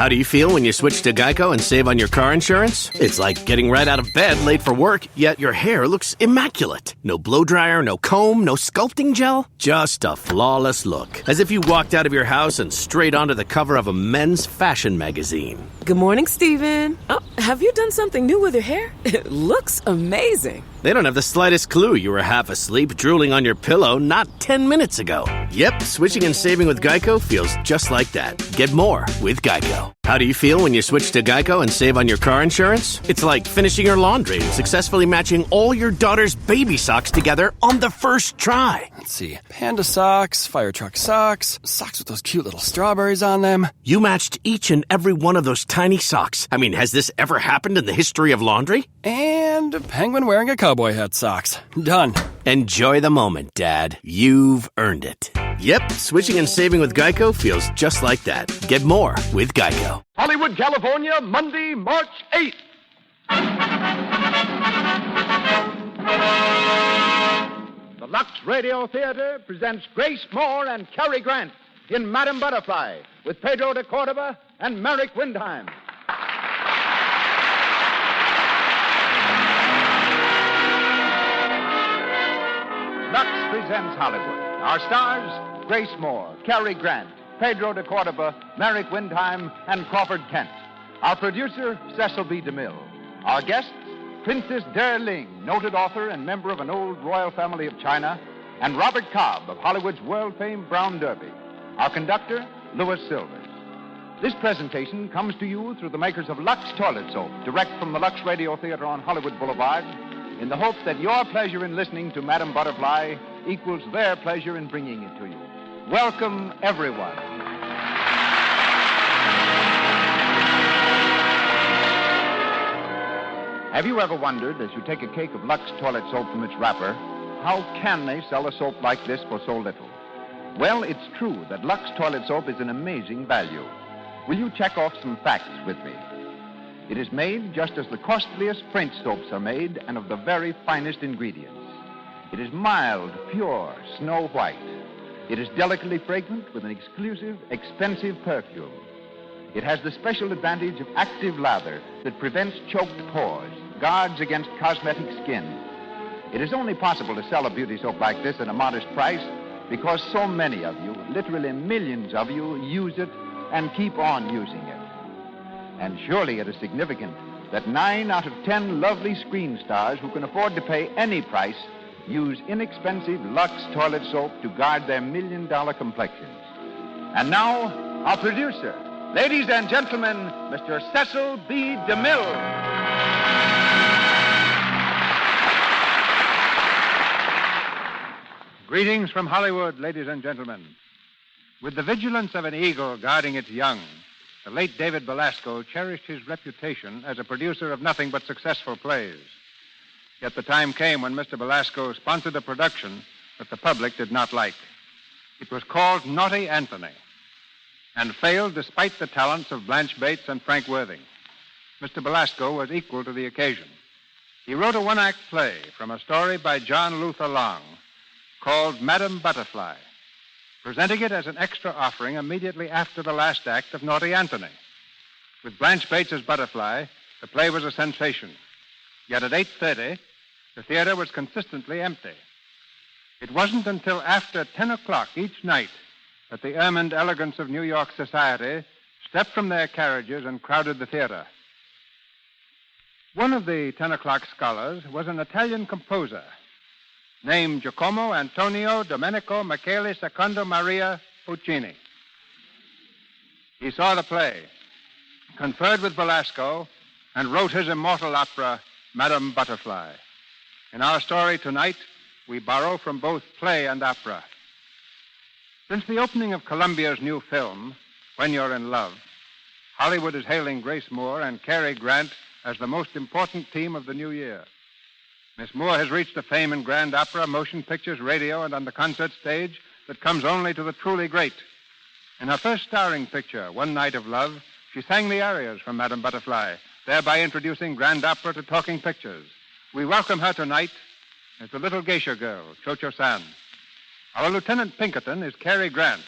How do you feel when you switch to Geico and save on your car insurance? It's like getting right out of bed late for work, yet your hair looks immaculate. No blow dryer, no comb, no sculpting gel. Just a flawless look. As if you walked out of your house and straight onto the cover of a men's fashion magazine. Good morning, Stephen. Oh, have you done something new with your hair? It looks amazing. They don't have the slightest clue you were half asleep drooling on your pillow not 10 minutes ago. Yep, switching and saving with Geico feels just like that. Get more with Geico. How do you feel when you switch to Geico and save on your car insurance? It's like finishing your laundry and successfully matching all your daughter's baby socks together on the first try. Let's see. Panda socks, fire truck socks, socks with those cute little strawberries on them. You matched each and every one of those tiny socks. I mean, has this ever happened in the history of laundry? And a penguin wearing a cowboy hat socks. Done. Enjoy the moment, Dad. You've earned it. Yep, switching and saving with Geico feels just like that. Get more with Geico. Hollywood, California, Monday, March 8th. The Lux Radio Theater presents Grace Moore and Cary Grant in Madame Butterfly with Pedro de Cordova and Merrick Windheim. Lux presents Hollywood. Our stars, Grace Moore, Cary Grant, Pedro de Cordova, Merrick Windheim, and Crawford Kent. Our producer, Cecil B. DeMille. Our guests, Princess Ling, noted author and member of an old royal family of China, and Robert Cobb of Hollywood's world-famed Brown Derby. Our conductor, Louis Silvers. This presentation comes to you through the makers of Lux Toilet Soap, direct from the Lux Radio Theater on Hollywood Boulevard, in the hope that your pleasure in listening to Madame Butterfly equals their pleasure in bringing it to you. Welcome, everyone. Have you ever wondered, as you take a cake of Lux toilet soap from its wrapper, how can they sell a soap like this for so little? Well, it's true that Lux toilet soap is an amazing value. Will you check off some facts with me? It is made just as the costliest French soaps are made and of the very finest ingredients. It is mild, pure, snow white. It is delicately fragrant with an exclusive, expensive perfume. It has the special advantage of active lather that prevents choked pores, guards against cosmetic skin. It is only possible to sell a beauty soap like this at a modest price because so many of you, literally millions of you, use it and keep on using it. And surely it is significant that 9 out of 10 lovely screen stars who can afford to pay any price use inexpensive Lux toilet soap to guard their million-dollar complexions. And now, our producer, ladies and gentlemen, Mr. Cecil B. DeMille. Greetings from Hollywood, ladies and gentlemen. With the vigilance of an eagle guarding its young, the late David Belasco cherished his reputation as a producer of nothing but successful plays. Yet the time came when Mr. Belasco sponsored a production that the public did not like. It was called Naughty Anthony, and failed despite the talents of Blanche Bates and Frank Worthing. Mr. Belasco was equal to the occasion. He wrote a one-act play from a story by John Luther Long called Madame Butterfly, presenting it as an extra offering immediately after the last act of Naughty Anthony. With Blanche Bates as Butterfly, the play was a sensation. Yet at 8:30, the theater was consistently empty. It wasn't until after 10 o'clock each night that the ermined elegance of New York society stepped from their carriages and crowded the theater. One of the 10 o'clock scholars was an Italian composer named Giacomo Antonio Domenico Michele Secondo Maria Puccini. He saw the play, conferred with Belasco, and wrote his immortal opera, Madame Butterfly. In our story tonight, we borrow from both play and opera. Since the opening of Columbia's new film, When You're in Love, Hollywood is hailing Grace Moore and Cary Grant as the most important team of the new year. Miss Moore has reached a fame in grand opera, motion pictures, radio, and on the concert stage that comes only to the truly great. In her first starring picture, One Night of Love, she sang the arias from Madame Butterfly, thereby introducing grand opera to talking pictures. We welcome her tonight as the little geisha girl, Cho Cho San. Our Lieutenant Pinkerton is Cary Grant.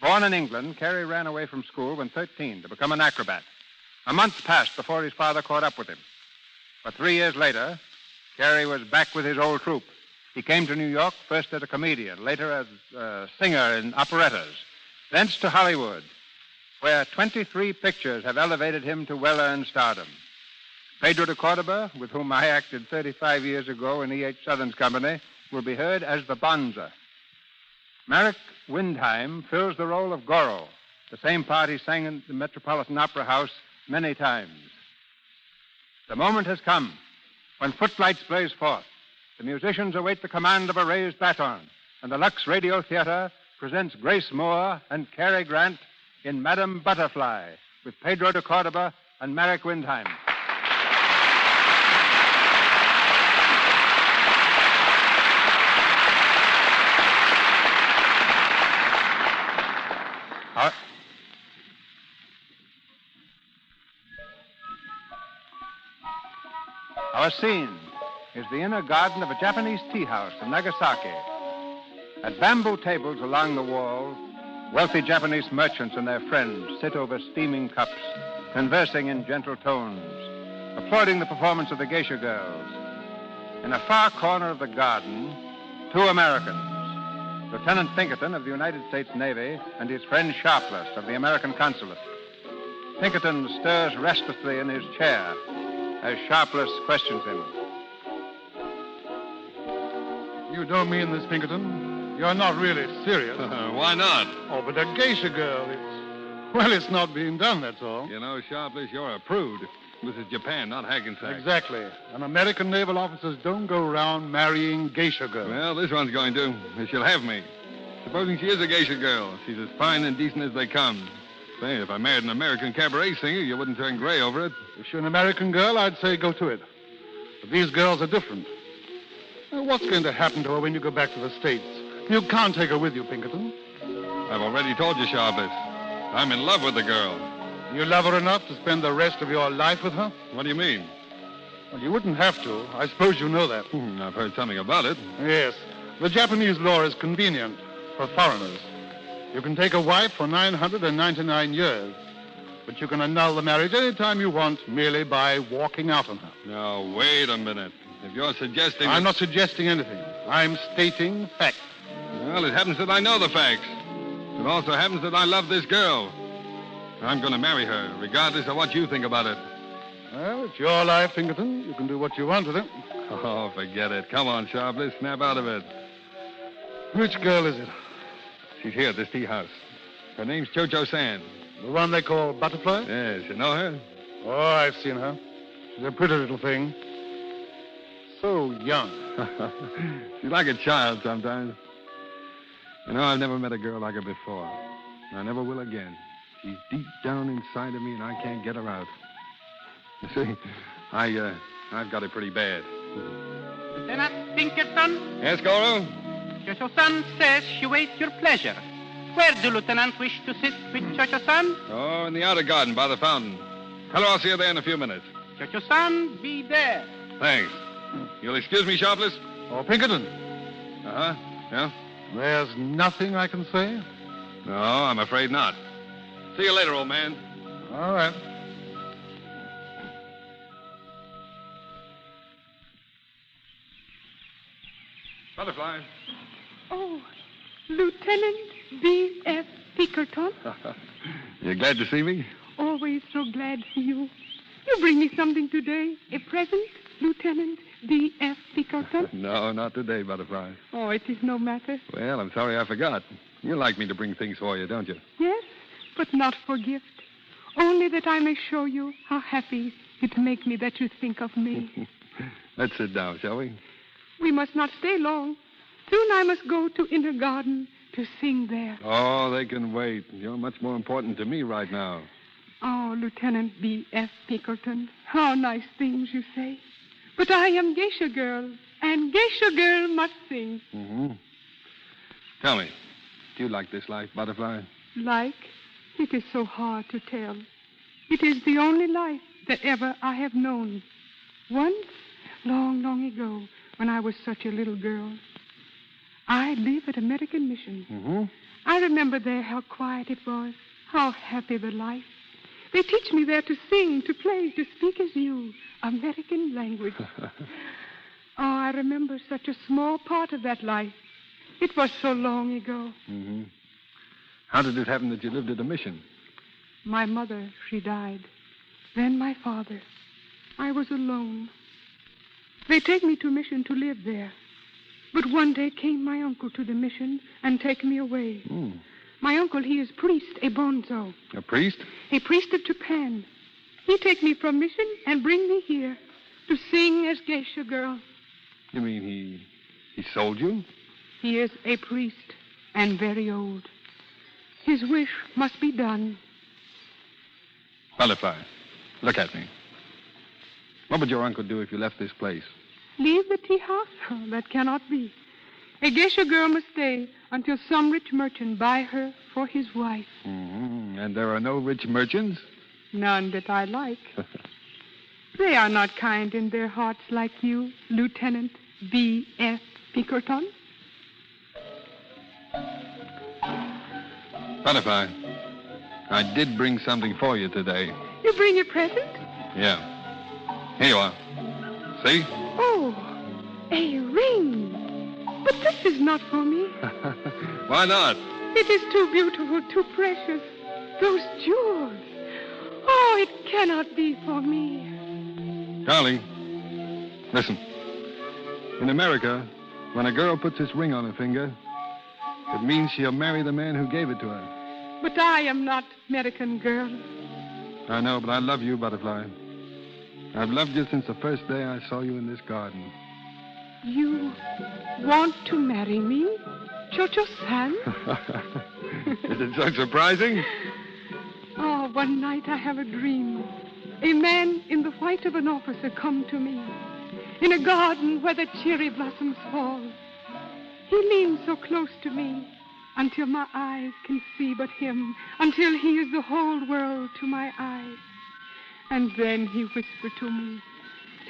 Born in England, Cary ran away from school when 13 to become an acrobat. A month passed before his father caught up with him. But 3 years later, Cary was back with his old troupe. He came to New York first as a comedian, later as a singer in operettas, thence to Hollywood, where 23 pictures have elevated him to well-earned stardom. Pedro de Cordova, with whom I acted 35 years ago in E.H. Southern's company, will be heard as the Bonzo. Merrick Windheim fills the role of Goro, the same part he sang in the Metropolitan Opera House many times. The moment has come when footlights blaze forth. The musicians await the command of a raised baton, and the Lux Radio Theater presents Grace Moore and Cary Grant in Madame Butterfly with Pedro de Cordova and Merrick Windheim. Our scene is the inner garden of a Japanese tea house in Nagasaki. At bamboo tables along the wall, wealthy Japanese merchants and their friends sit over steaming cups, conversing in gentle tones, applauding the performance of the geisha girls. In a far corner of the garden, 2 Americans, Lieutenant Pinkerton of the United States Navy and his friend Sharpless of the American Consulate. Pinkerton stirs restlessly in his chair as Sharpless questions him. You don't mean this, Pinkerton? You're not really serious. Why not? Oh, but a geisha girl, it's not being done, that's all. You know, Sharpless, you're a prude. This is Japan, not Hackensack. Exactly. And American naval officers don't go around marrying geisha girls. Well, this one's going to. She'll have me. Supposing she is a geisha girl. She's as fine and decent as they come. Say, if I married an American cabaret singer, you wouldn't turn gray over it. If you're an American girl, I'd say go to it. But these girls are different. What's going to happen to her when you go back to the States? You can't take her with you, Pinkerton. I've already told you, Sharpless. I'm in love with the girl. You love her enough to spend the rest of your life with her? What do you mean? Well, you wouldn't have to. I suppose you know that. I've heard something about it. Yes. The Japanese law is convenient for foreigners. You can take a wife for 999 years, but you can annul the marriage any time you want merely by walking out on her. Now, wait a minute. If you're suggesting... I'm not suggesting anything. I'm stating facts. Well, it happens that I know the facts. It also happens that I love this girl. I'm going to marry her, regardless of what you think about it. Well, it's your life, Pinkerton. You can do what you want with it. Oh, forget it. Come on, Sharpless. Snap out of it. Which girl is it? She's here at this tea house. Her name's Cho Cho San. The one they call Butterfly? Yes, you know her? Oh, I've seen her. She's a pretty little thing. So young. She's like a child sometimes. You know, I've never met a girl like her before. I never will again. She's deep down inside of me, and I can't get her out. You see, I've got it pretty bad. Lieutenant Pinkerton? Yes, Goro? Cho Cho San says she waits your pleasure. Where do Lieutenant wish to sit with Cho Cho San? Oh, in the outer garden by the fountain. Tell her I'll see her there in a few minutes. Cho Cho San, be there. Thanks. You'll excuse me, Sharpless? Oh, Pinkerton. Uh-huh. Yeah? There's nothing I can say? No, I'm afraid not. See you later, old man. All right. Butterfly. Oh, Lieutenant B.F. Pinkerton. You glad to see me? Always so glad to see you. You bring me something today. A present, Lieutenant B.F. Pinkerton? No, not today, Butterfly. Oh, it is no matter. Well, I'm sorry I forgot. You like me to bring things for you, don't you? Yes, but not for gift. Only that I may show you how happy it make me that you think of me. Let's sit down, shall we? We must not stay long. Soon I must go to inner garden to sing there. Oh, they can wait. You're much more important to me right now. Oh, Lieutenant B.F. Pinkerton, how nice things you say. But I am geisha girl, and geisha girl must sing. Mm-hmm. Tell me, do you like this life, Butterfly? Like? It is so hard to tell. It is the only life that ever I have known. Once, long, long ago, when I was such a little girl, I live at American Mission. Mm-hmm. I remember there how quiet it was, how happy the life. They teach me there to sing, to play, to speak as you, American language. I remember such a small part of that life. It was so long ago. Mm-hmm. How did it happen that you lived at a mission? My mother, she died. Then my father. I was alone. They take me to mission to live there. But one day came my uncle to the mission and take me away. Mm. My uncle, he is priest, a bonzo. A priest? A priest of Japan. He take me from mission and bring me here to sing as geisha girl. You mean he sold you? He is a priest and very old. His wish must be done. Butterfly, look at me. What would your uncle do if you left this place? Leave the tea house? Oh, that cannot be. A geisha girl must stay until some rich merchant buy her for his wife. Mm-hmm. And there are no rich merchants? None that I like. They are not kind in their hearts like you, Lieutenant B.F. Pinkerton. Butterfly, I did bring something for you today. You bring a present? Yeah. Here you are. See? Oh, a ring. But this is not for me. Why not? It is too beautiful, too precious. Those jewels. Oh, it cannot be for me. Darling, listen. In America, when a girl puts this ring on her finger, it means she'll marry the man who gave it to her. But I am not American girl. I know, but I love you, Butterfly. I've loved you since the first day I saw you in this garden. You want to marry me, Cho Cho San? Is it so surprising? Oh, one night I have a dream. A man in the white of an officer come to me in a garden where the cherry blossoms fall. He leans so close to me until my eyes can see but him, until he is the whole world to my eyes. And then he whispered to me,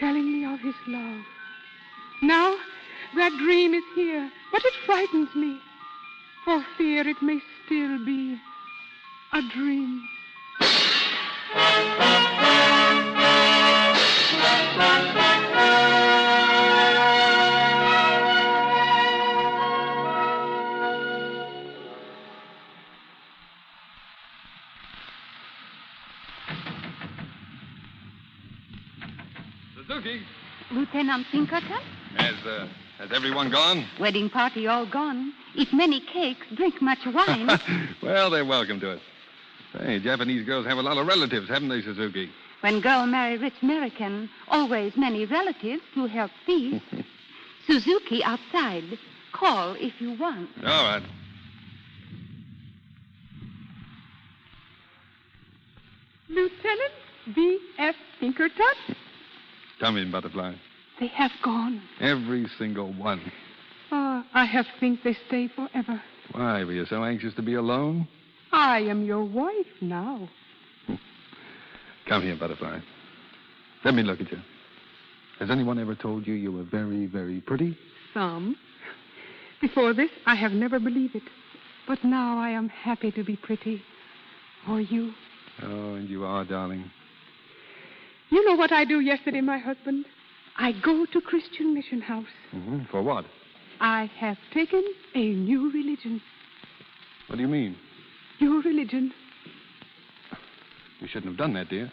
telling me of his love. Now, that dream is here, but it frightens me. For fear it may still be a dream. Suzuki. Lieutenant Pinkerton? Has everyone gone? Wedding party all gone. Eat many cakes, drink much wine. Well, they're welcome to it. Hey, Japanese girls have a lot of relatives, haven't they, Suzuki? When girl marry rich American, always many relatives to help feast. Suzuki outside. Call if you want. All right. Lieutenant B.F. Pinkerton? Come in, Butterfly. They have gone. Every single one. I have think they stay forever. Why, were you so anxious to be alone? I am your wife now. Come here, Butterfly. Let me look at you. Has anyone ever told you you were very, very pretty? Some. Before this, I have never believed it. But now I am happy to be pretty. For you. Oh, and you are, darling. You know what I do yesterday, my husband? I go to Christian mission house. Mm-hmm. For what? I have taken a new religion. What do you mean? Your religion. You shouldn't have done that, dear.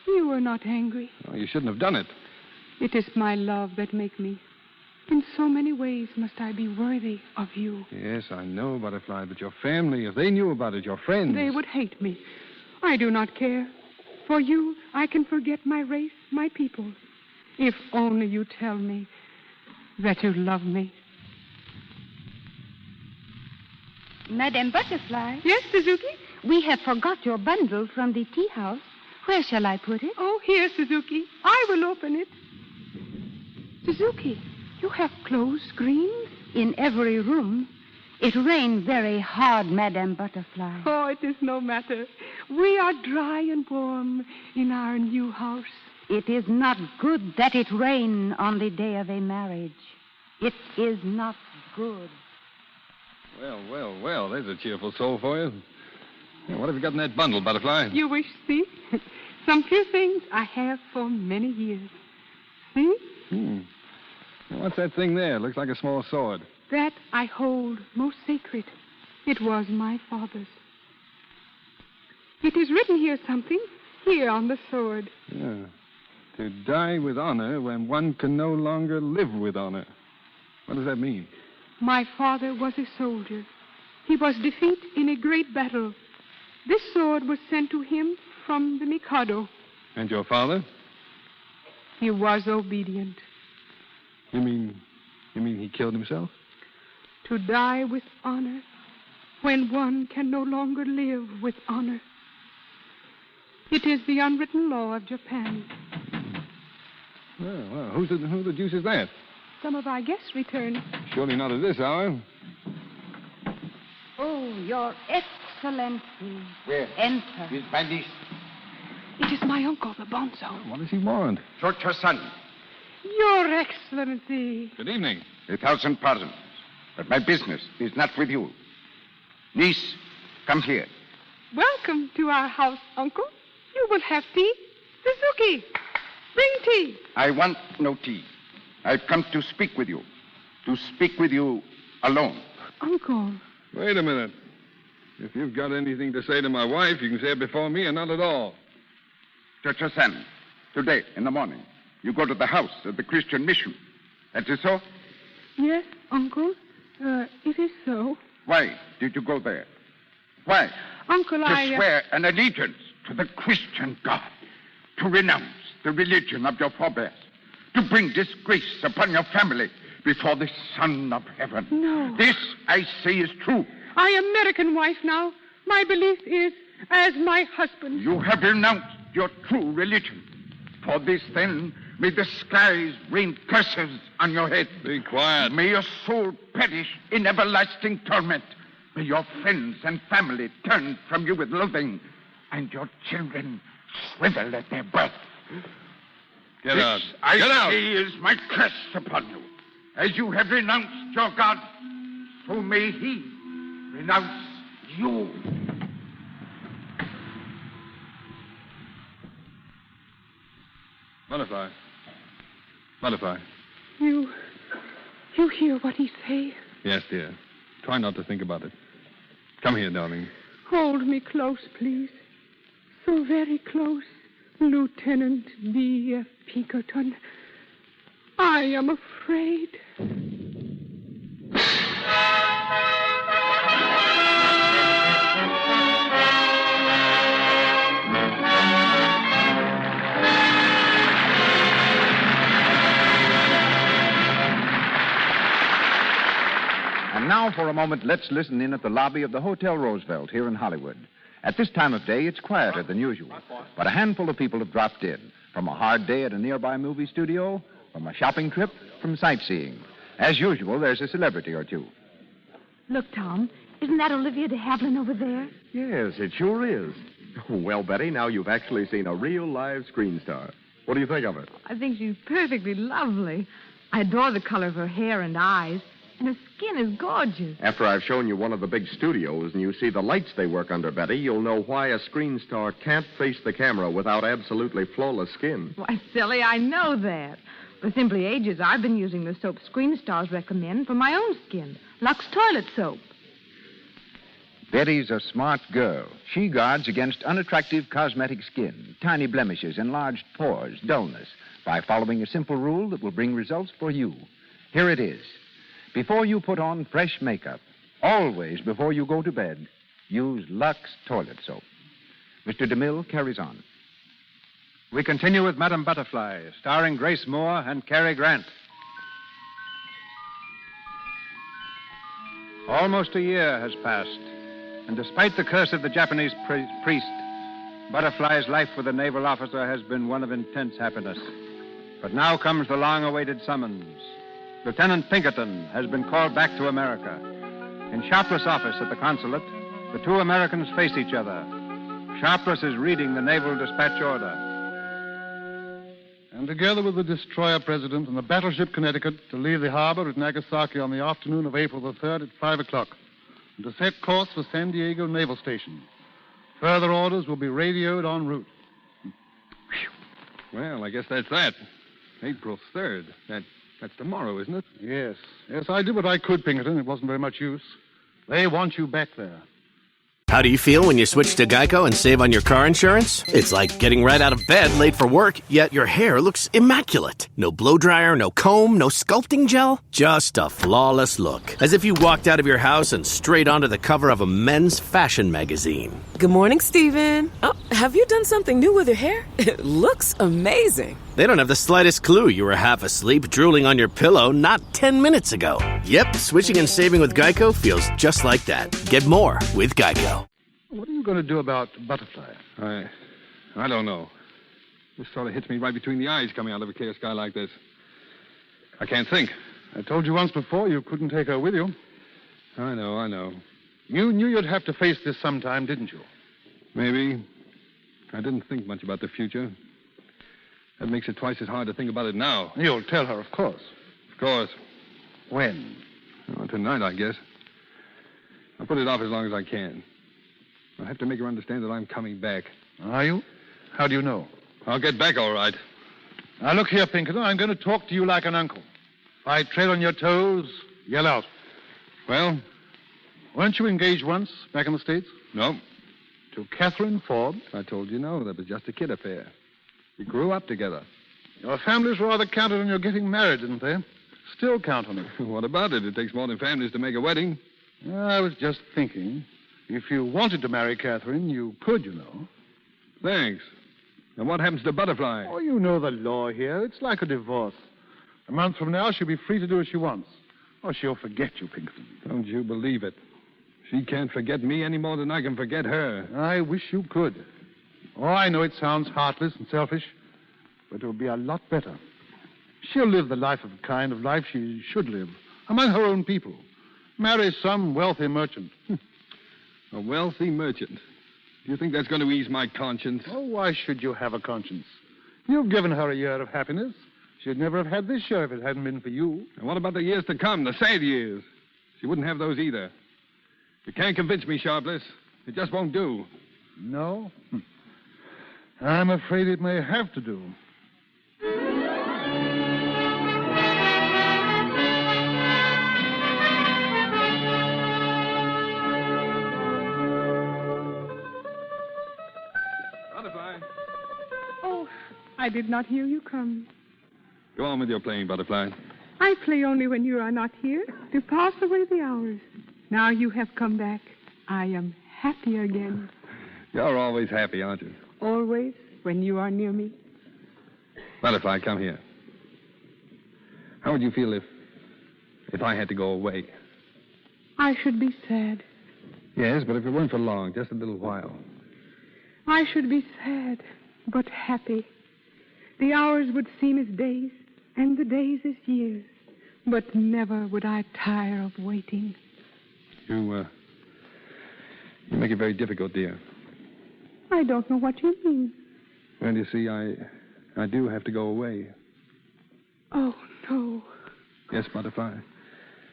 You were not angry. Oh, you shouldn't have done it. It is my love that make me. In so many ways must I be worthy of you. Yes, I know, Butterfly, but your family, if they knew about it, your friends... They would hate me. I do not care. For you, I can forget my race, my people. If only you tell me that you love me. Madame Butterfly? Yes, Suzuki? We have forgot your bundle from the tea house. Where shall I put it? Oh, here, Suzuki. I will open it. Suzuki, you have clothes screens? In every room. It rained very hard, Madame Butterfly. Oh, it is no matter. We are dry and warm in our new house. It is not good that it rain on the day of a marriage. It is not good. Well, there's a cheerful soul for you. Yeah, what have you got in that bundle, Butterfly? You wish, see? Some few things I have for many years. See? Now, what's that thing there? Looks like a small sword. That I hold most sacred. It was my father's. It is written here something, here on the sword. Yeah. To die with honor when one can no longer live with honor. What does that mean? My father was a soldier. He was defeated in a great battle. This sword was sent to him from the Mikado. And your father? He was obedient. You mean he killed himself? To die with honor when one can no longer live with honor. It is the unwritten law of Japan. Well, who the deuce is that? Some of our guests returned. Surely not at this hour. Oh, Your Excellency. Where? Enter. His bandits. It is my uncle, the Bonzo. What does he want? Cho Cho San. Your Excellency. Good evening. 1,000 pardons, but my business is not with you. Niece, come here. Welcome to our house, Uncle. You will have tea. Suzuki, bring tea. I want no tea. I've come to speak with you. To speak with you alone. Uncle. Wait a minute. If you've got anything to say to my wife, you can say it before me or not at all. Cho Cho San, today in the morning, you go to the house of the Christian mission. That is so? Yes, Uncle. It is so. Why did you go there? Why? Uncle, To swear an allegiance to the Christian God. To renounce the religion of your forebears. To bring disgrace upon your family before the Son of Heaven. No. This, I say, is true. I am American wife now. My belief is as my husband. You have renounced your true religion. For this, then, may the skies rain curses on your head. Be quiet. May your soul perish in everlasting torment. May your friends and family turn from you with loathing, and your children shrivel at their birth. Get this, out. I Get out. say, is my curse upon you. As you have renounced your God, so may he renounce you. Butterfly. Butterfly. You hear what he say? Yes, dear. Try not to think about it. Come here, darling. Hold me close, please. So very close, Lieutenant B.F. Pinkerton. I am afraid. And now, for a moment, let's listen in at the lobby of the Hotel Roosevelt here in Hollywood. At this time of day, it's quieter than usual. But a handful of people have dropped in. From a hard day at a nearby movie studio, from a shopping trip, from sightseeing. As usual, there's a celebrity or two. Look, Tom, isn't that Olivia de Havilland over there? Yes, it sure is. Well, Betty, now you've actually seen a real live screen star. What do you think of it? I think she's perfectly lovely. I adore the color of her hair and eyes. And her skin is gorgeous. After I've shown you one of the big studios and you see the lights they work under, Betty, you'll know why a screen star can't face the camera without absolutely flawless skin. Why, silly, I know that. For simply ages, I've been using the soap screen stars recommend for my own skin. Lux toilet soap. Betty's a smart girl. She guards against unattractive cosmetic skin, tiny blemishes, enlarged pores, dullness, by following a simple rule that will bring results for you. Here it is. Before you put on fresh makeup, always before you go to bed, use Lux toilet soap. Mr. DeMille carries on. We continue with Madame Butterfly, starring Grace Moore and Cary Grant. Almost a year has passed, and despite the curse of the Japanese priest, Butterfly's life with the naval officer has been one of intense happiness. But now comes the long-awaited summons. Lieutenant Pinkerton has been called back to America. In Sharpless' office at the consulate, the two Americans face each other. Sharpless is reading the naval dispatch order. And together with the destroyer president and the battleship Connecticut to leave the harbor at Nagasaki on the afternoon of April the 3rd at 5 o'clock. and to set course for San Diego Naval Station. Further orders will be radioed en route. Well, I guess that's that. April 3rd. That's tomorrow, isn't it? Yes. Yes, I did what I could, Pinkerton. It wasn't very much use. They want you back there. How do you feel when you switch to Geico and save on your car insurance? It's like getting right out of bed late for work, yet your hair looks immaculate. No blow dryer, no comb, no sculpting gel. Just a flawless look. As if you walked out of your house and straight onto the cover of a men's fashion magazine. Good morning, Stephen. Oh, have you done something new with your hair? It looks amazing. They don't have the slightest clue you were half asleep drooling on your pillow not 10 minutes ago. Yep, switching and saving with Geico feels just like that. Get more with Geico. What are you going to do about Butterfly? I don't know. This sort of hits me right between the eyes coming out of a clear sky like this. I can't think. I told you once before you couldn't take her with you. I know. You knew you'd have to face this sometime, didn't you? Maybe. I didn't think much about the future. That makes it twice as hard to think about it now. You'll tell her, of course. Of course. When? Well, tonight, I guess. I'll put it off as long as I can. I'll have to make her understand that I'm coming back. Are you? How do you know? I'll get back all right. Now, look here, Pinkerton. I'm going to talk to you like an uncle. If I tread on your toes, yell out. Well? Weren't you engaged once back in the States? No. To Catherine Forbes? I told you no. That was just a kid affair. We grew up together. Your families rather counted on your getting married, didn't they? Still count on it. What about it? It takes more than families to make a wedding. I was just thinking, if you wanted to marry Catherine, you could, you know. Thanks. And what happens to Butterfly? Oh, you know the law here. It's like a divorce. A month from now, she'll be free to do as she wants. Or she'll forget you, Pinkerton. Don't you believe it? She can't forget me any more than I can forget her. I wish you could. Oh, I know it sounds heartless and selfish, but it'll be a lot better. She'll live the life of the kind of life she should live, among her own people. Marry some wealthy merchant. A wealthy merchant? Do you think that's going to ease my conscience? Oh, why should you have a conscience? You've given her a year of happiness. She'd never have had this year if it hadn't been for you. And what about the years to come, the sad years? She wouldn't have those either. You can't convince me, Sharpless. It just won't do. No? I'm afraid it may have to do. Butterfly. Oh, I did not hear you come. Go on with your playing, Butterfly. I play only when you are not here, to pass away the hours. Now you have come back. I am happy again. You're always happy, aren't you? Always, when you are near me. Butterfly, come here. How would you feel if I had to go away? I should be sad. Yes, but if it weren't for long, just a little while. I should be sad, but happy. The hours would seem as days, and the days as years. But never would I tire of waiting. You make it very difficult, dear. I don't know what you mean. Well, you see, I do have to go away. Oh, no. Yes, Butterfly.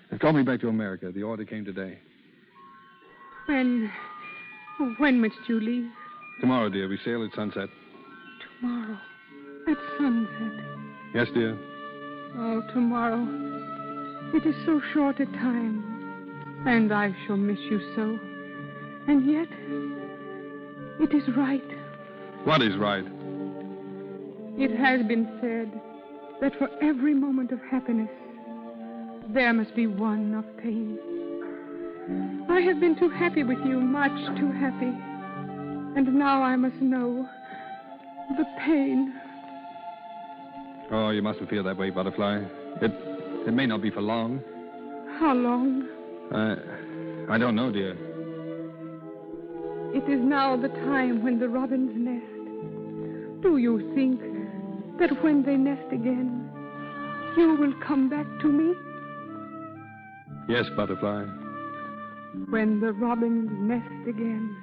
They've called me back to America. The order came today. When must you leave? Tomorrow, dear. We sail at sunset. Tomorrow. At sunset. Yes, dear. Oh, tomorrow. It is so short a time. And I shall miss you so. And yet, it is right. What is right? It has been said that for every moment of happiness, there must be one of pain. I have been too happy with you, much too happy. And now I must know the pain. Oh, you mustn't feel that way, Butterfly. It may not be for long. How long? I don't know, dear. It is now the time when the robins nest. Do you think that when they nest again, you will come back to me? Yes, Butterfly. When the robins nest again.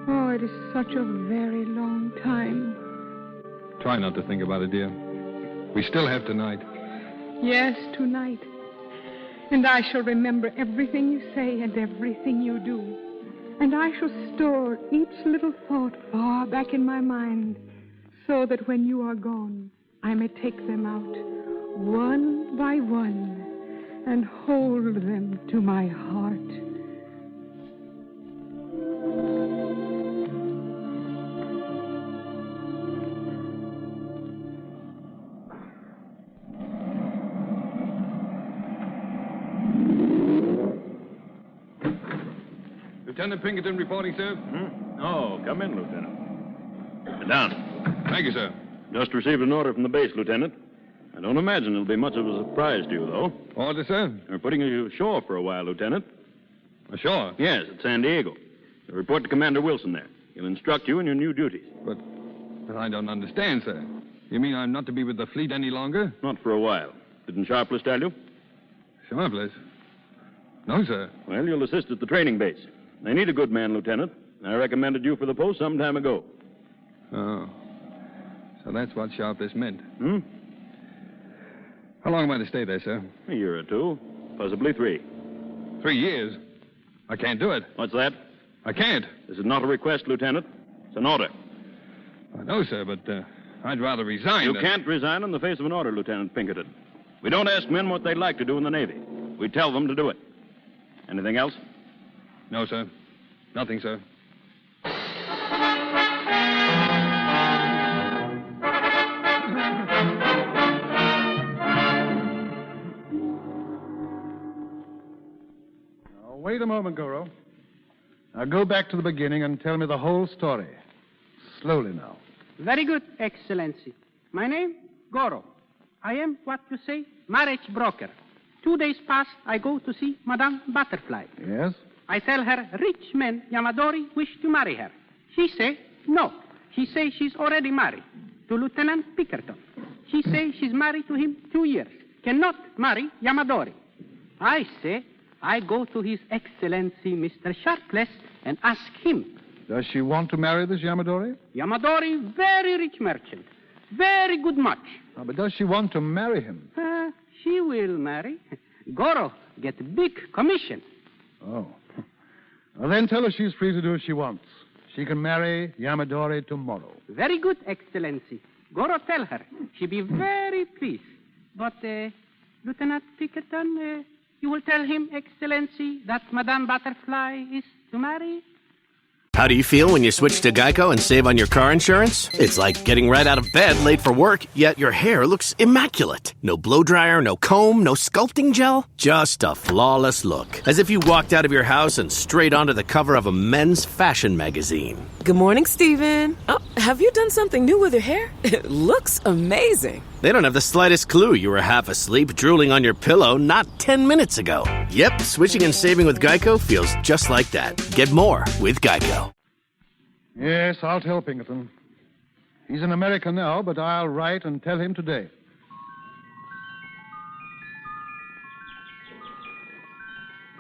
Oh, it is such a very long time. Try not to think about it, dear. We still have tonight. Yes, tonight. And I shall remember everything you say and everything you do. And I shall store each little thought far back in my mind, so that when you are gone, I may take them out, one by one, and hold them to my heart. Lieutenant Pinkerton reporting, sir. Oh, come in, Lieutenant. Sit down. Thank you, sir. Just received an order from the base, Lieutenant. I don't imagine it'll be much of a surprise to you, though. Order, sir? We're putting you ashore for a while, Lieutenant. Ashore? Yes, at San Diego. You'll report to Commander Wilson there. He'll instruct you in your new duties. But I don't understand, sir. You mean I'm not to be with the fleet any longer? Not for a while. Didn't Sharpless tell you? Sharpless? No, sir. Well, you'll assist at the training base. They need a good man, Lieutenant. I recommended you for the post some time ago. Oh. So that's what Sharpless meant. How long am I to stay there, sir? A year or two. Possibly 3. 3 years? I can't do it. What's that? I can't. This is not a request, Lieutenant. It's an order. I know, sir, but I'd rather resign. You can't resign in the face of an order, Lieutenant Pinkerton. We don't ask men what they'd like to do in the Navy. We tell them to do it. Anything else? No, sir. Nothing, sir. Now, wait a moment, Goro. Now, go back to the beginning and tell me the whole story. Slowly now. Very good, Excellency. My name, Goro. I am, what you say, marriage broker. 2 days past, I go to see Madame Butterfly. Yes? I tell her rich men, Yamadori, wish to marry her. She say no. She say she's already married to Lieutenant Pinkerton. She say she's married to him 2 years. Cannot marry Yamadori. I say I go to His Excellency, Mr. Sharpless, and ask him. Does she want to marry this Yamadori? Yamadori, very rich merchant. Very good much. Oh, but does she want to marry him? She will marry. Goro get big commission. Oh. Well, then tell her she's free to do as she wants. She can marry Yamadori tomorrow. Very good, Excellency. Goro tell her. She be very pleased. But, Lieutenant Pinkerton, you will tell him, Excellency, that Madame Butterfly is to marry? How do you feel when you switch to Geico and save on your car insurance? It's like getting right out of bed late for work, yet your hair looks immaculate. No blow dryer, no comb, no sculpting gel. Just a flawless look. As if you walked out of your house and straight onto the cover of a men's fashion magazine. Good morning, Stephen. Oh, have you done something new with your hair? It looks amazing. They don't have the slightest clue you were half asleep, drooling on your pillow not 10 minutes ago. Yep, switching and saving with Geico feels just like that. Get more with Geico. Yes, I'll tell Pinkerton. He's in America now, but I'll write and tell him today.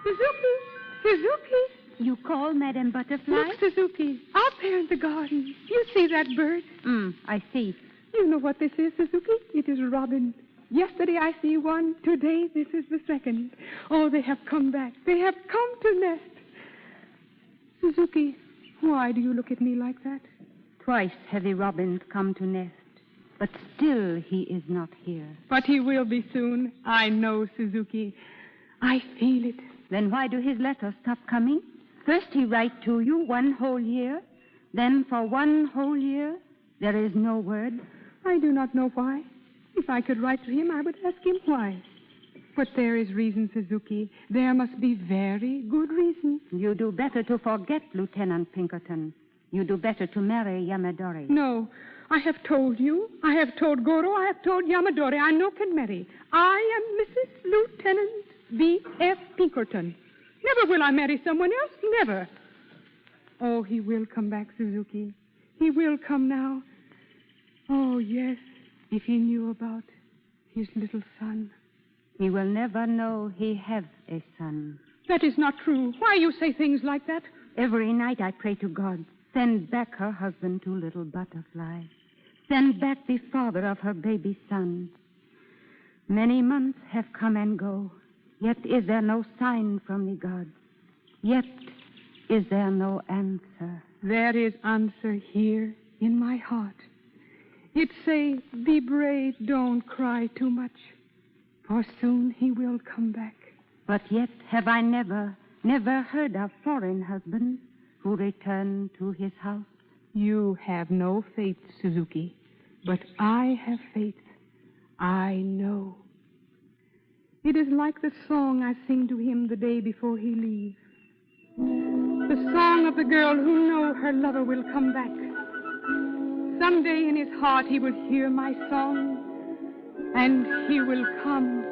Suzuki! You call Madame Butterfly? Look, Suzuki, out there in the garden. You see that bird? I see. You know what this is, Suzuki? It is robin. Yesterday I see one. Today this is the second. Oh, they have come back. They have come to nest. Suzuki, why do you look at me like that? Twice have the robins come to nest, but still he is not here. But he will be soon. I know, Suzuki. I feel it. Then why do his letters stop coming? First he write to you 1 whole year. Then for 1 whole year, there is no word. I do not know why. If I could write to him, I would ask him why. But there is reason, Suzuki. There must be very good reason. You do better to forget Lieutenant Pinkerton. You do better to marry Yamadori. No. I have told you. I have told Goro. I have told Yamadori. I no can marry. I am Mrs. Lieutenant B.F. Pinkerton. Never will I marry someone else. Never. Oh, he will come back, Suzuki. He will come now. Oh, yes, if he knew about his little son. He will never know he have a son. That is not true. Why you say things like that? Every night I pray to God, send back her husband to Little Butterfly. Send back the father of her baby son. Many months have come and go. Yet is there no sign from thee, God. Yet is there no answer. There is answer here in my heart. It say, be brave, don't cry too much, for soon he will come back. But yet have I never heard of foreign husband who returned to his house. You have no faith, Suzuki, but I have faith. I know. It is like the song I sing to him the day before he leaves. The song of the girl who knows her lover will come back. Someday in his heart he will hear my song, and he will come.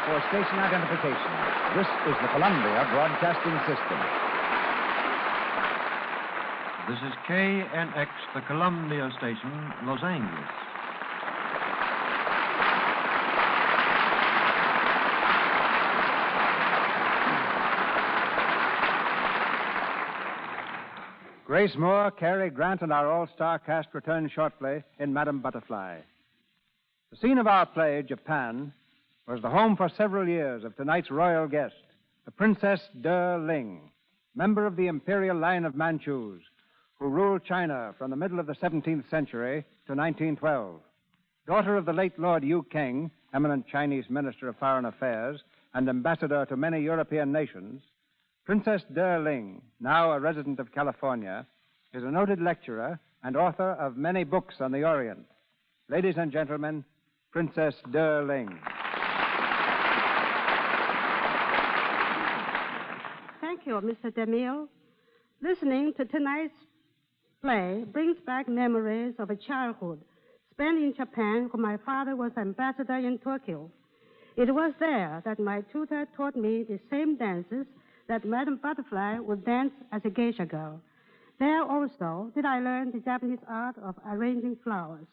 For station identification. This is the Columbia Broadcasting System. This is KNX, the Columbia Station, Los Angeles. Grace Moore, Cary Grant, and our all-star cast return shortly in Madame Butterfly. The scene of our play, Japan, was the home for several years of tonight's royal guest, the Princess de Ling, member of the imperial line of Manchus, who ruled China from the middle of the 17th century to 1912. Daughter of the late Lord Yu Keng, eminent Chinese Minister of Foreign Affairs and ambassador to many European nations, Princess de Ling, now a resident of California, is a noted lecturer and author of many books on the Orient. Ladies and gentlemen, Princess de Ling. Thank you, Mr. DeMille. Listening to tonight's play brings back memories of a childhood spent in Japan when my father was ambassador in Tokyo. It was there that my tutor taught me the same dances that Madame Butterfly would dance as a geisha girl. There also did I learn the Japanese art of arranging flowers.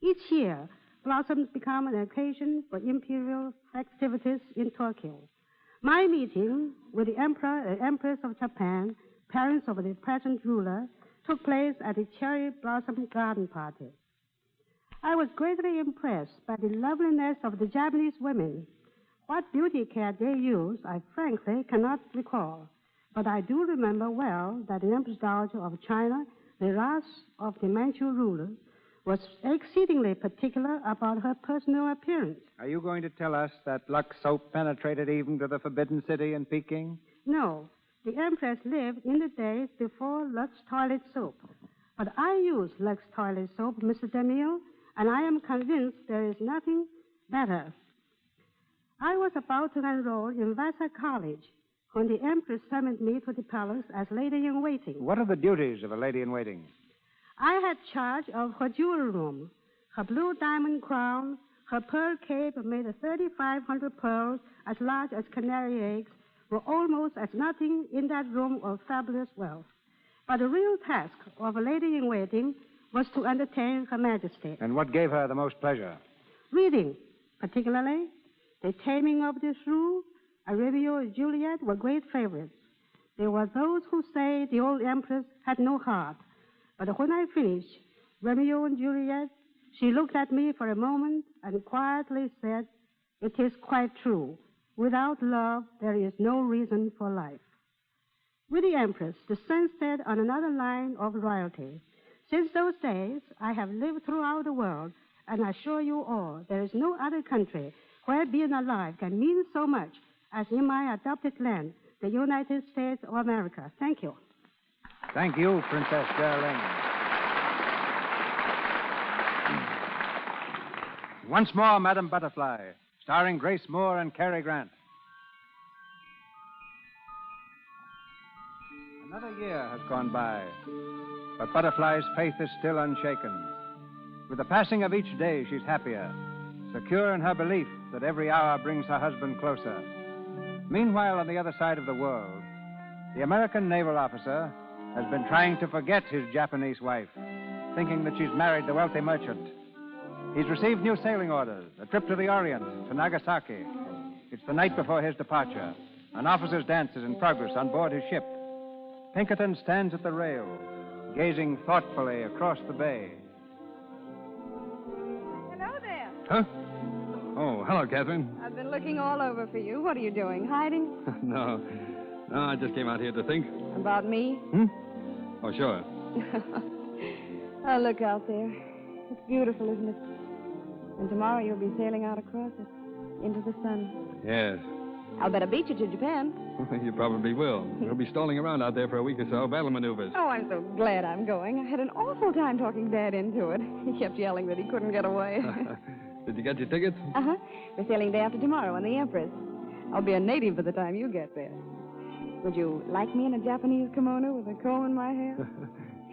Each year, blossoms become an occasion for imperial festivities in Tokyo. My meeting with the Emperor and Empress of Japan, parents of the present ruler, took place at the Cherry Blossom Garden Party. I was greatly impressed by the loveliness of the Japanese women. What beauty care they use, I frankly cannot recall. But I do remember well that the Empress Dowager of China, the last of the Manchu rulers, was exceedingly particular about her personal appearance. Are you going to tell us that Lux soap penetrated even to the Forbidden City in Peking? No. The Empress lived in the days before Lux toilet soap. But I use Lux toilet soap, Mr. DeMille, and I am convinced there is nothing better. I was about to enroll in Vassar College when the Empress summoned me to the palace as lady-in-waiting. What are the duties of a lady-in-waiting? I had charge of her jewel room, her blue diamond crown, her pearl cape made of 3,500 pearls as large as canary eggs were almost as nothing in that room of fabulous wealth. But the real task of a lady-in-waiting was to entertain Her Majesty. And what gave her the most pleasure? Reading, particularly. The Taming of the Shrew, and Romeo and Juliet were great favorites. There were those who say the old Empress had no heart. But when I finished Romeo and Juliet, she looked at me for a moment and quietly said, "It is quite true. Without love, there is no reason for life." With the Empress, the sun set on another line of royalty. Since those days, I have lived throughout the world, and I assure you all, there is no other country where being alive can mean so much as in my adopted land, the United States of America. Thank you. Thank you, Princess de Ling. Once more, Madame Butterfly, starring Grace Moore and Cary Grant. Another year has gone by, but Butterfly's faith is still unshaken. With the passing of each day, she's happier, secure in her belief that every hour brings her husband closer. Meanwhile, on the other side of the world, the American naval officer has been trying to forget his Japanese wife, thinking that she's married the wealthy merchant. He's received new sailing orders, a trip to the Orient, to Nagasaki. It's the night before his departure. An officer's dance is in progress on board his ship. Pinkerton stands at the rail, gazing thoughtfully across the bay. Hello there. Huh? Oh, hello, Catherine. I've been looking all over for you. What are you doing? Hiding? No, I just came out here to think. About me? Oh, sure. Oh, look out there. It's beautiful, isn't it? And tomorrow you'll be sailing out across it, into the sun. Yes. I'll bet I beat you to Japan. You probably will. We'll be stalling around out there for a week or so, battle maneuvers. Oh, I'm so glad I'm going. I had an awful time talking Dad into it. He kept yelling that he couldn't get away. Did you get your tickets? Uh-huh. We're sailing day after tomorrow on the Empress. I'll be a native by the time you get there. Would you like me in a Japanese kimono with a comb in my hair?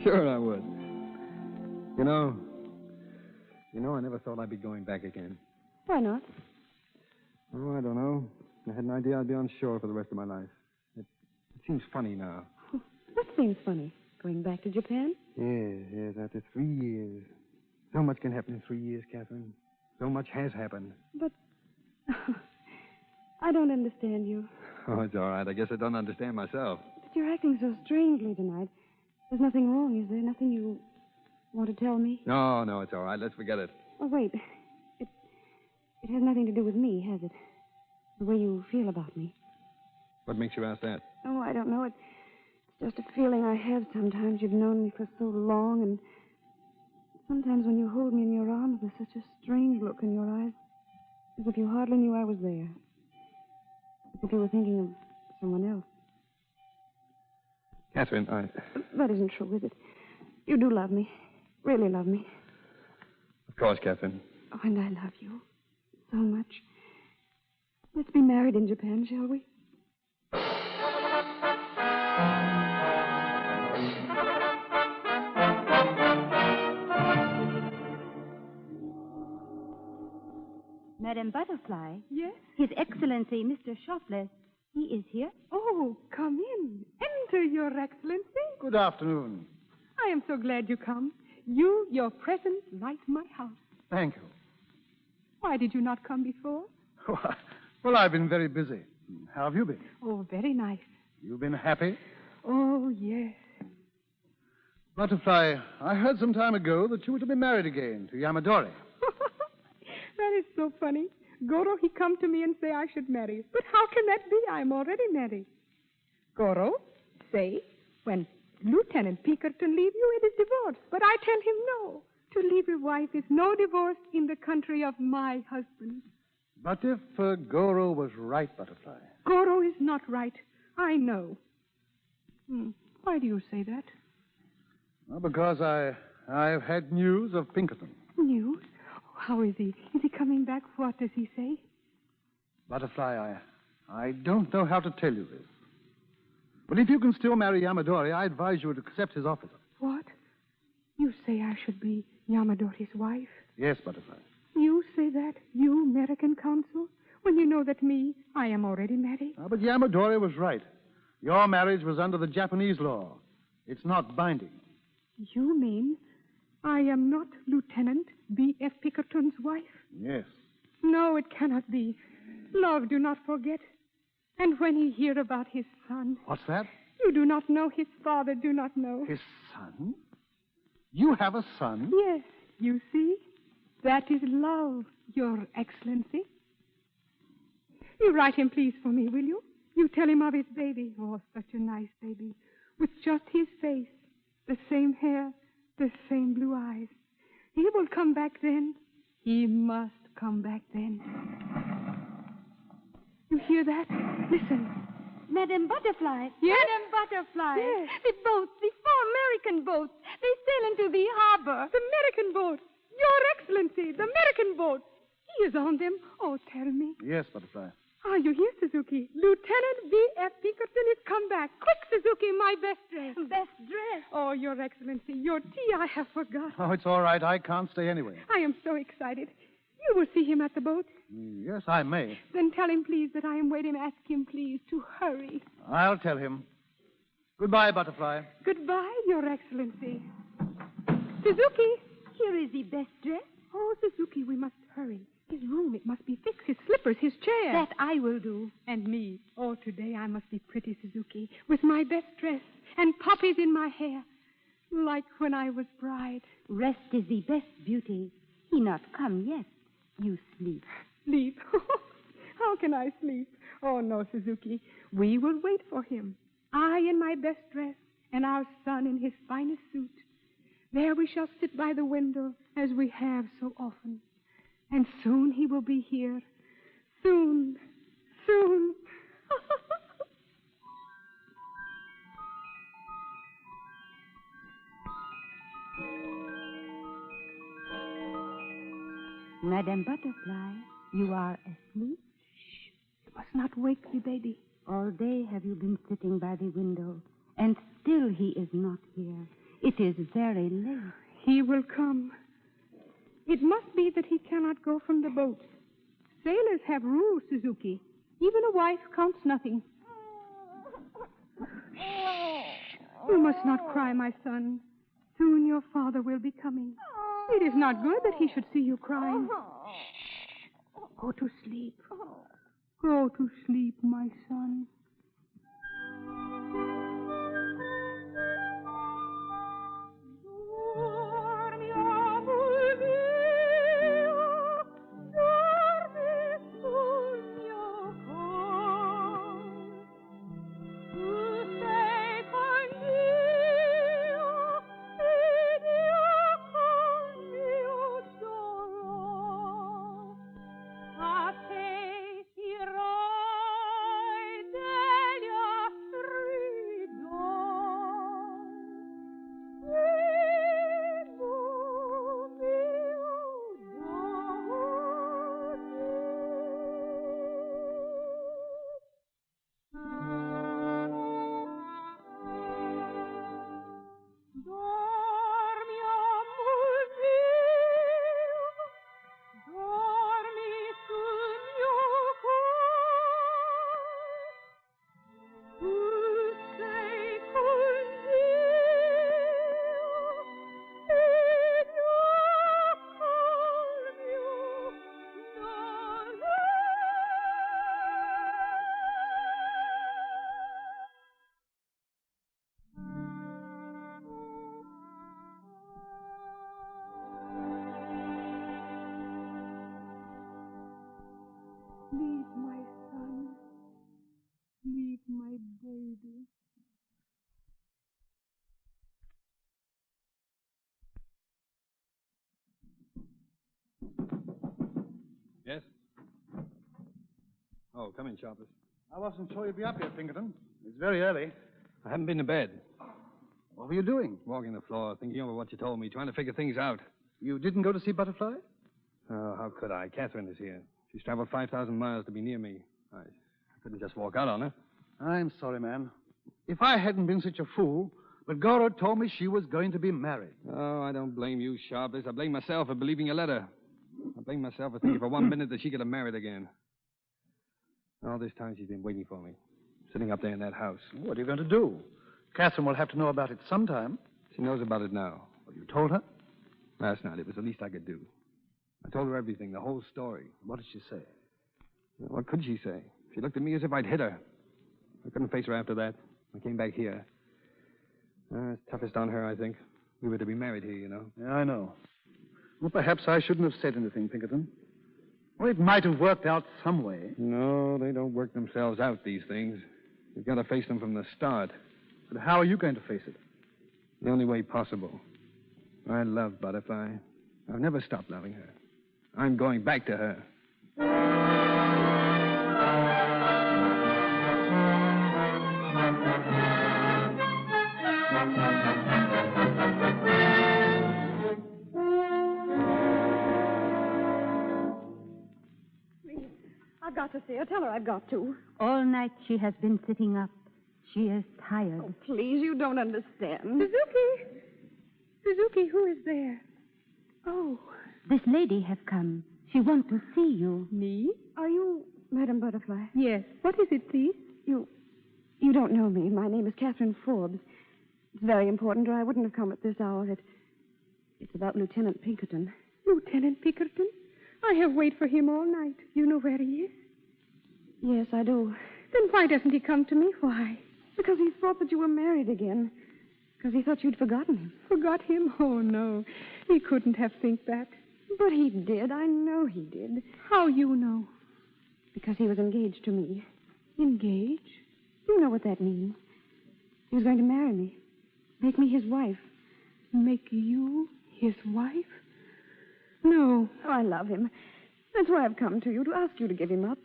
Sure I would. You know, I never thought I'd be going back again. Why not? Oh, I don't know. I had an idea I'd be on shore for the rest of my life. It seems funny now. What seems funny? Going back to Japan? Yes, after 3 years. So much can happen in 3 years, Catherine. So much has happened. But I don't understand you. Oh, it's all right. I guess I don't understand myself. But you're acting so strangely tonight. There's nothing wrong, is there? Nothing you want to tell me? No, it's all right. Let's forget it. Oh, wait. It has nothing to do with me, has it? The way you feel about me. What makes you ask that? Oh, I don't know. It's just a feeling I have sometimes. You've known me for so long, and sometimes when you hold me in your arms, there's such a strange look in your eyes. As if you hardly knew I was there. As if you were thinking of someone else. Catherine, That isn't true, is it? You do love me. Really love me. Of course, Catherine. Oh, and I love you. So much. Let's be married in Japan, shall we? Madame Butterfly? Yes? His Excellency, Mr. Shopless. He is here. Oh, come in. Enter, Your Excellency. Good afternoon. I am so glad you come. Your presence light my house. Thank you. Why did you not come before? Well, I've been very busy. How have you been? Oh, very nice. You've been happy? Oh, yes. Butterfly, I heard some time ago that you were to be married again to Yamadori. That is so funny. Goro, he come to me and say I should marry. But how can that be? I'm already married. Goro, say, when Lieutenant Pinkerton leave you, it is divorce. But I tell him no. To leave a wife is no divorce in the country of my husband. But if Goro was right, Butterfly. Goro is not right. I know. Why do you say that? Well, because I've had news of Pinkerton. News? How is he? Is he coming back? What does he say? Butterfly, I don't know how to tell you this. But if you can still marry Yamadori, I advise you to accept his offer. What? You say I should be Yamadori's wife? Yes, Butterfly. You say that? You, American consul? When you know that I am already married? But Yamadori was right. Your marriage was under the Japanese law. It's not binding. You mean I am not Lieutenant B.F. Pinkerton's wife? Yes. No, it cannot be. Love, do not forget. And when he hear about his son... What's that? You do not know. His father do not know. His son? You have a son? Yes, you see? That is love, Your Excellency. You write him, please, for me, will you? You tell him of his baby. Oh, such a nice baby. With just his face, the same hair, the same blue eyes. He will come back then. He must come back then. You hear that? Listen. Madame Butterfly. Yes? Madame Butterfly. Yes. The boats, the 4 American boats. They sail into the harbor. The American boat. Your Excellency, the American boat. He is on them. Oh, tell me. Yes, Butterfly. Ah, you hear, Suzuki? Lieutenant B.F. Pinkerton is come back. Quick, Suzuki, my best dress. Best dress? Oh, Your Excellency, your tea I have forgotten. Oh, it's all right. I can't stay anyway. I am so excited. You will see him at the boat. Yes, I may. Then tell him, please, that I am waiting. Ask him, please, to hurry. I'll tell him. Goodbye, Butterfly. Goodbye, Your Excellency. Suzuki. Here is the best dress. Oh, Suzuki, we must hurry. His room, it must be fixed. His slippers, his chair. That I will do. And me. Oh, today I must be pretty, Suzuki, with my best dress and poppies in my hair, like when I was bride. Rest is the best beauty. He not come yet. You sleep. Sleep? How can I sleep? Oh, no, Suzuki. We will wait for him. I in my best dress and our son in his finest suit. There we shall sit by the window as we have so often. And soon he will be here. Soon. Soon. Madame Butterfly, you are asleep? Shh. You must not wake the baby. All day have you been sitting by the window, and still he is not here. It is very late. He will come. It must be that he cannot go from the boat. Sailors have rules, Suzuki. Even a wife counts nothing. Shh. You must not cry, my son. Soon your father will be coming. It is not good that he should see you crying. Shh. Go to sleep. Go to sleep, my son. Yes? Oh, come in, Sharpless. I wasn't sure you'd be up yet, Pinkerton. It's very early. I haven't been to bed. What were you doing? Walking the floor, thinking over what you told me, trying to figure things out. You didn't go to see Butterfly? Oh, how could I? Catherine is here. She's traveled 5,000 miles to be near me. I couldn't just walk out on her. I'm sorry, man. If I hadn't been such a fool, but Goro told me she was going to be married. Oh, I don't blame you, Sharpless. I blame myself for believing your letter. I blame myself for thinking for 1 minute that she could have married again. All this time she's been waiting for me, sitting up there in that house. What are you going to do? Catherine will have to know about it sometime. She knows about it now. Well, you told her? Last night. It was the least I could do. I told her everything, the whole story. What did she say? What could she say? She looked at me as if I'd hit her. I couldn't face her after that. I came back here. It's toughest on her, I think. We were to be married here, you know. Yeah, I know. Well, perhaps I shouldn't have said anything, Pinkerton. Well, it might have worked out some way. No, they don't work themselves out, these things. You've got to face them from the start. But how are you going to face it? The only way possible. I love Butterfly. I've never stopped loving her. I'm going back to her. I've got to see her. Tell her I've got to. All night she has been sitting up. She is tired. Oh, please, you don't understand. Suzuki, who is there? Oh. This lady has come. She wants to see you. Me? Are you Madame Butterfly? Yes. What is it, please? You don't know me. My name is Catherine Forbes. It's very important, or I wouldn't have come at this hour. It's about Lieutenant Pinkerton. Lieutenant Pinkerton? I have waited for him all night. You know where he is? Yes, I do. Then why doesn't he come to me? Why? Because he thought that you were married again. Because he thought you'd forgotten him. Forgot him? Oh, no. He couldn't have think that. But he did. I know he did. How you know? Because he was engaged to me. Engaged? You know what that means. He was going to marry me. Make me his wife. Make you his wife? No. Oh, I love him. That's why I've come to you, to ask you to give him up.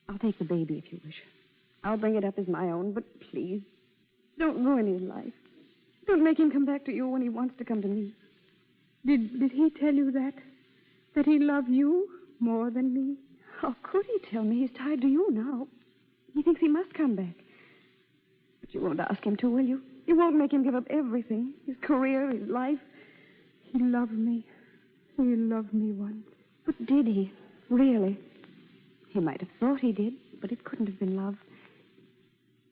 I'll take the baby if you wish. I'll bring it up as my own, but please, don't ruin his life. Don't make him come back to you when he wants to come to me. Did he tell you that? That he loved you more than me? How could he tell me? He's tied to you now. He thinks he must come back. But you won't ask him to, will you? You won't make him give up everything. His career, his life. He loved me. He loved me once. But did he? Really? He might have thought he did, but it couldn't have been love.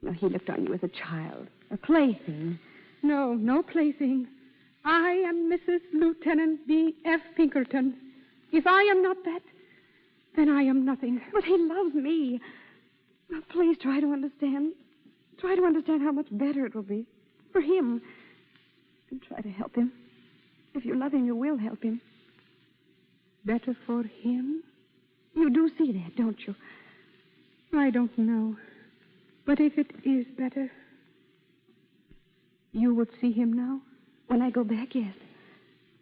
Well, he looked on you as a child, a plaything. No, no plaything. I am Mrs. Lieutenant B.F. Pinkerton. If I am not that, then I am nothing. But he loves me. Now, please try to understand. Try to understand how much better it will be for him. And try to help him. If you love him, you will help him. Better for him? You do see that, don't you? I don't know. But if it is better, you would see him now? When I go back, yes.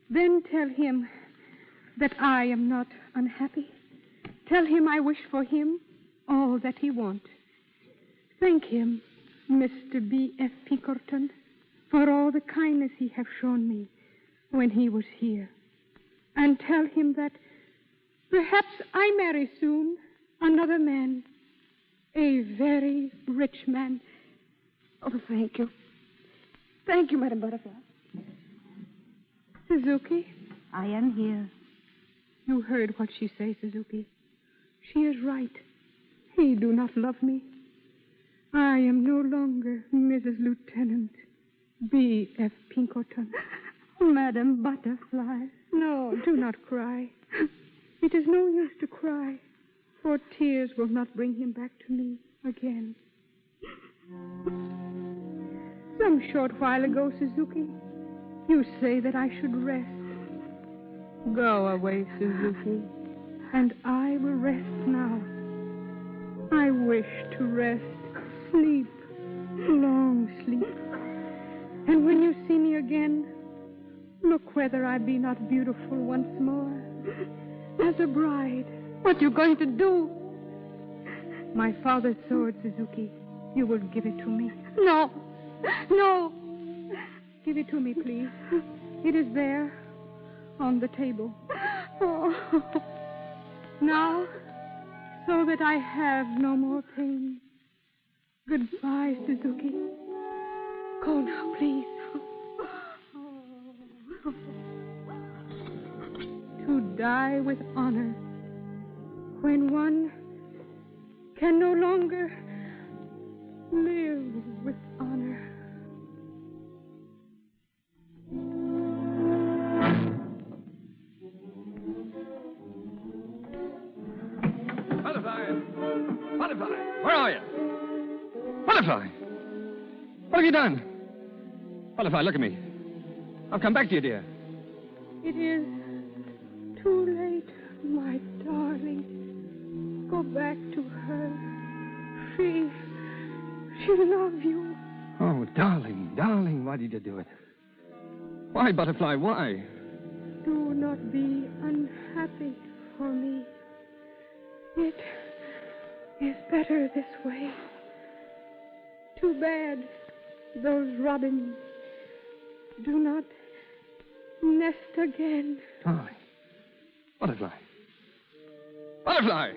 Then tell him that I am not unhappy. Tell him I wish for him all that he wants. Thank him, Mr. B.F. Pinkerton, for all the kindness he have shown me when he was here. And tell him that perhaps I marry soon another man, a very rich man. Oh, thank you. Thank you, Madam Butterfly. Suzuki? I am here. You heard what she says, Suzuki. She is right. He do not love me. I am no longer Mrs. Lieutenant B.F. Pinkerton. Madam Butterfly. No, do not cry. It is no use to cry, for tears will not bring him back to me again. Some short while ago, Suzuki, you say that I should rest. Go away, Suzuki, and I will rest now. I wish to rest, sleep, long sleep. And when you see me again, look whether I be not beautiful once more. As a bride. What you going to do? My father's sword, Suzuki. You will give it to me. No. No. Give it to me, please. It is there, on the table. Oh. Now, so that I have no more pain. Goodbye, Suzuki. Go now, please. To die with honor when one can no longer live with honor. Butterfly! Butterfly! Where are you? Butterfly! What have you done? Butterfly, look at me. I've come back to you, dear. It is too late, my darling. Go back to her. She loves you. Oh, darling, darling, why did you do it? Why, Butterfly, why? Do not be unhappy for me. It is better this way. Too bad those robins do not nest again. Darling. Butterfly. Butterfly!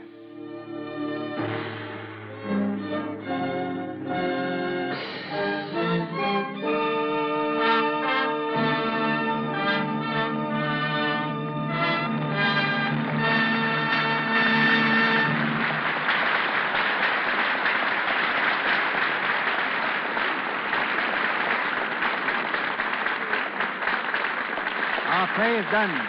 Our play is done.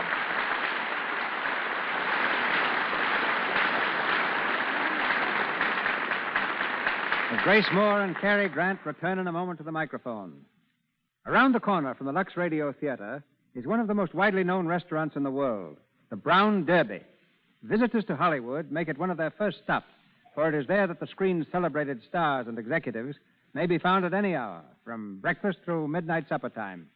Grace Moore and Cary Grant return in a moment to the microphone. Around the corner from the Lux Radio Theater is one of the most widely known restaurants in the world, the Brown Derby. Visitors to Hollywood make it one of their first stops, for it is there that the screen's celebrated stars and executives may be found at any hour, from breakfast through midnight supper time.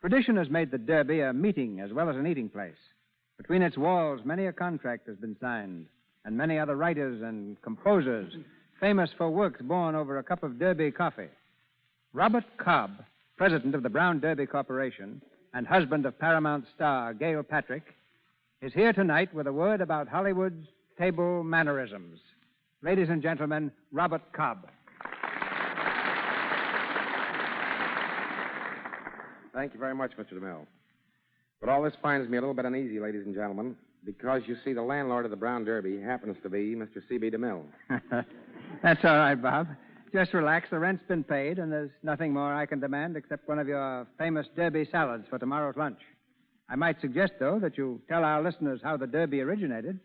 Tradition has made the Derby a meeting as well as an eating place. Between its walls, many a contract has been signed, and many other writers and composers famous for works born over a cup of Derby coffee. Robert Cobb, president of the Brown Derby Corporation and husband of Paramount star Gail Patrick, is here tonight with a word about Hollywood's table mannerisms. Ladies and gentlemen, Robert Cobb. Thank you very much, Mr. DeMille. But all this finds me a little bit uneasy, ladies and gentlemen, because you see, the landlord of the Brown Derby happens to be Mr. C.B. DeMille. That's all right, Bob. just relax. The rent's been paid, and there's nothing more I can demand except one of your famous Derby salads for tomorrow's lunch. I might suggest, though, that you tell our listeners how the Derby originated.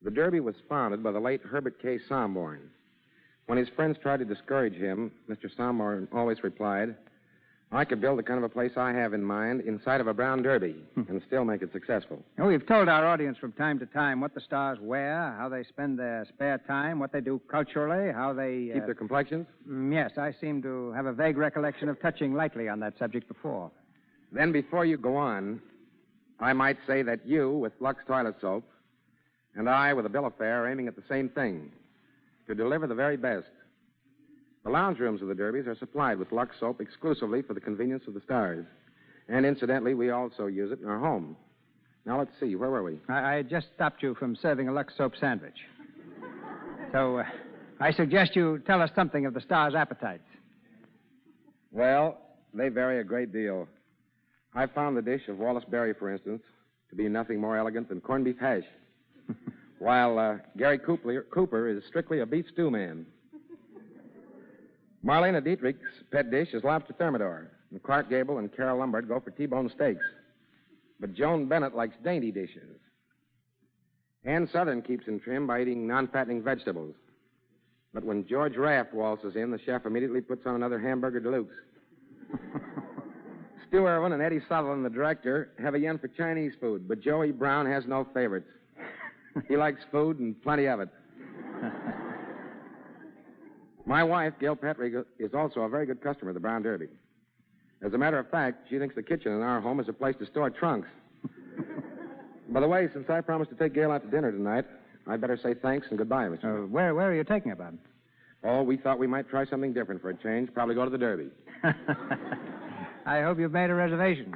The Derby was founded by the late Herbert K. Somborn. When his friends tried to discourage him, Mr. Somborn always replied, I could build the kind of a place I have in mind inside of a brown derby and still make it successful. Now, we've told our audience from time to time what the stars wear, how they spend their spare time, what they do culturally, how they... Keep their complexions? Yes, I seem to have a vague recollection of touching lightly on that subject before. Then before you go on, I might say that you, with Lux Toilet Soap, and I, with a bill of fare, are aiming at the same thing, to deliver the very best. The lounge rooms of the derbies are supplied with Lux soap exclusively for the convenience of the stars. And incidentally, we also use it in our home. Now, let's see. Where were we? I just stopped you from serving a Lux soap sandwich. So, I suggest you tell us something of the stars' appetites. Well, they vary a great deal. I found the dish of Wallace Berry, for instance, to be nothing more elegant than corned beef hash, while Gary Cooper is strictly a beef stew man. Marlena Dietrich's pet dish is lobster thermidor, and Clark Gable and Carol Lombard go for T-bone steaks. But Joan Bennett likes dainty dishes. Ann Southern keeps in trim by eating non-fattening vegetables. But when George Raft waltzes in, the chef immediately puts on another hamburger deluxe. Stu Irwin and Eddie Sutherland, the director, have a yen for Chinese food, but Joey Brown has no favorites. He likes food and plenty of it. My wife, Gail Petrie, is also a very good customer of the Brown Derby. As a matter of fact, she thinks the kitchen in our home is a place to store trunks. By the way, since I promised to take Gail out to dinner tonight, I'd better say thanks and goodbye, Mr. Where are you taking her, Bob? Oh, we thought we might try something different for a change. Probably go to the Derby. I hope you've made a reservation.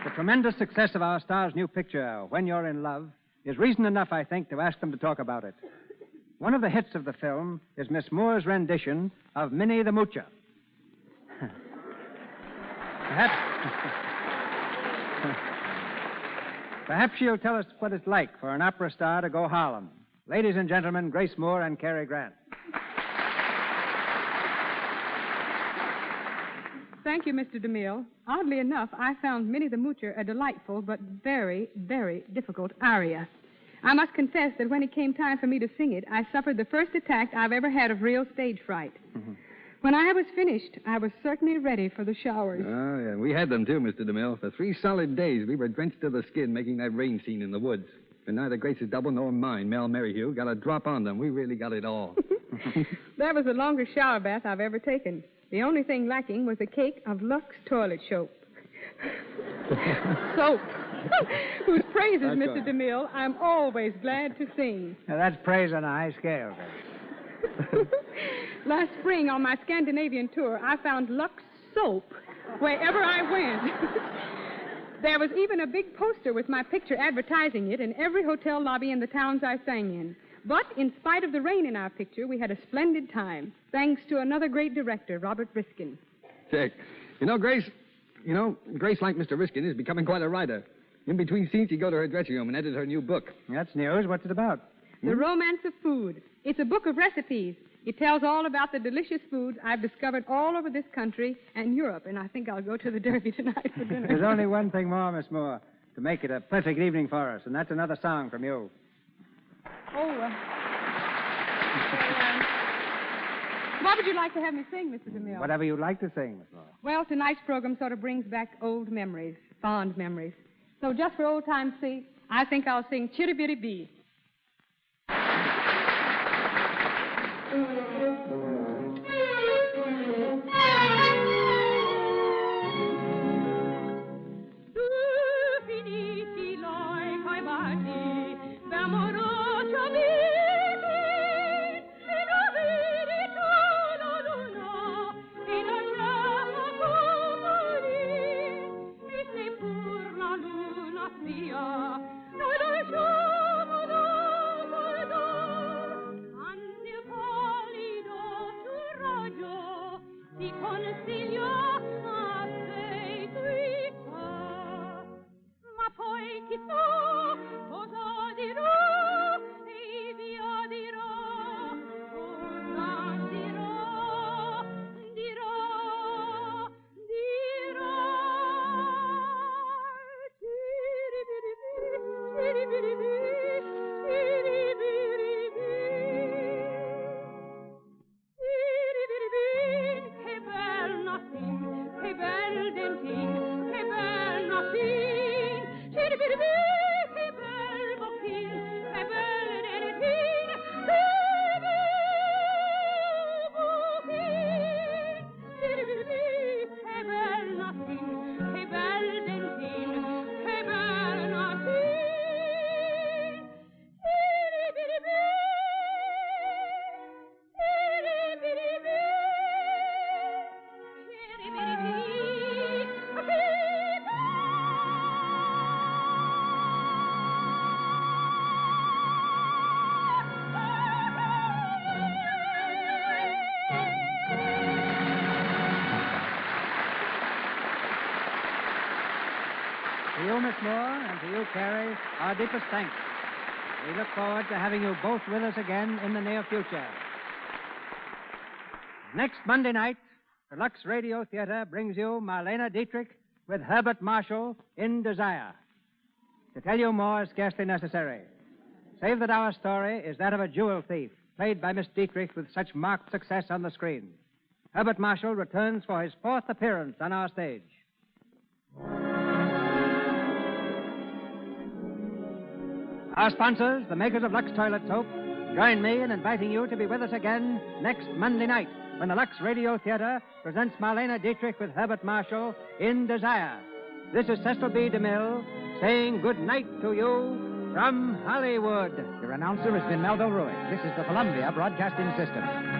The tremendous success of our star's new picture, When You're in Love, is reason enough, I think, to ask them to talk about it. One of the hits of the film is Miss Moore's rendition of Minnie the Moocher. Perhaps she'll tell us what it's like for an opera star to go Harlem. Ladies and gentlemen, Grace Moore and Cary Grant. Thank you, Mr. DeMille. Oddly enough, I found Minnie the Moocher a delightful but very, very difficult aria. I must confess that when it came time for me to sing it, I suffered the first attack I've ever had of real stage fright. Mm-hmm. When I was finished, I was certainly ready for the showers. Oh, yeah. We had them, too, Mr. DeMille. For 3 solid days, we were drenched to the skin making that rain scene in the woods. And neither Grace's double nor mine, Mel Merrihew, got a drop on them. We really got it all. That was the longest shower bath I've ever taken. The only thing lacking was a cake of Lux toilet soap. Soap. Whose praises, Mr. DeMille, I'm always glad to sing. Now, that's praise on a high scale, Grace. Last spring on my Scandinavian tour, I found Lux soap wherever I went. There was even a big poster with my picture advertising it in every hotel lobby in the towns I sang in. But in spite of the rain in our picture, we had a splendid time, thanks to another great director, Robert Riskin. Check. Grace, like Mr. Riskin, is becoming quite a writer. In between scenes, she'd go to her dressing room and edit her new book. That's news. What's it about? The Romance of Food. It's a book of recipes. It tells all about the delicious foods I've discovered all over this country and Europe, and I think I'll go to the Derby tonight for dinner. There's only one thing more, Miss Moore, to make it a perfect evening for us, and that's another song from you. What would you like to have me sing, Mr. DeMille? Whatever you'd like to sing, Miss Moore. Well, tonight's program sort of brings back old memories, fond memories. So just for old time's sake, I think I'll sing Chitty Bitty Bee. Chissà cosa dirò. To you, Miss Moore, and to you, Cary, our deepest thanks. We look forward to having you both with us again in the near future. Next Monday night, the Lux Radio Theater brings you Marlene Dietrich with Herbert Marshall in Desire. To tell you more is scarcely necessary, save that our story is that of a jewel thief, played by Miss Dietrich with such marked success on the screen. Herbert Marshall returns for his fourth appearance on our stage. Our sponsors, the makers of Lux Toilet Soap, join me in inviting you to be with us again next Monday night when the Lux Radio Theater presents Marlene Dietrich with Herbert Marshall in Desire. This is Cecil B. DeMille saying good night to you from Hollywood. Your announcer has been Melville Ruick. This is the Columbia Broadcasting System.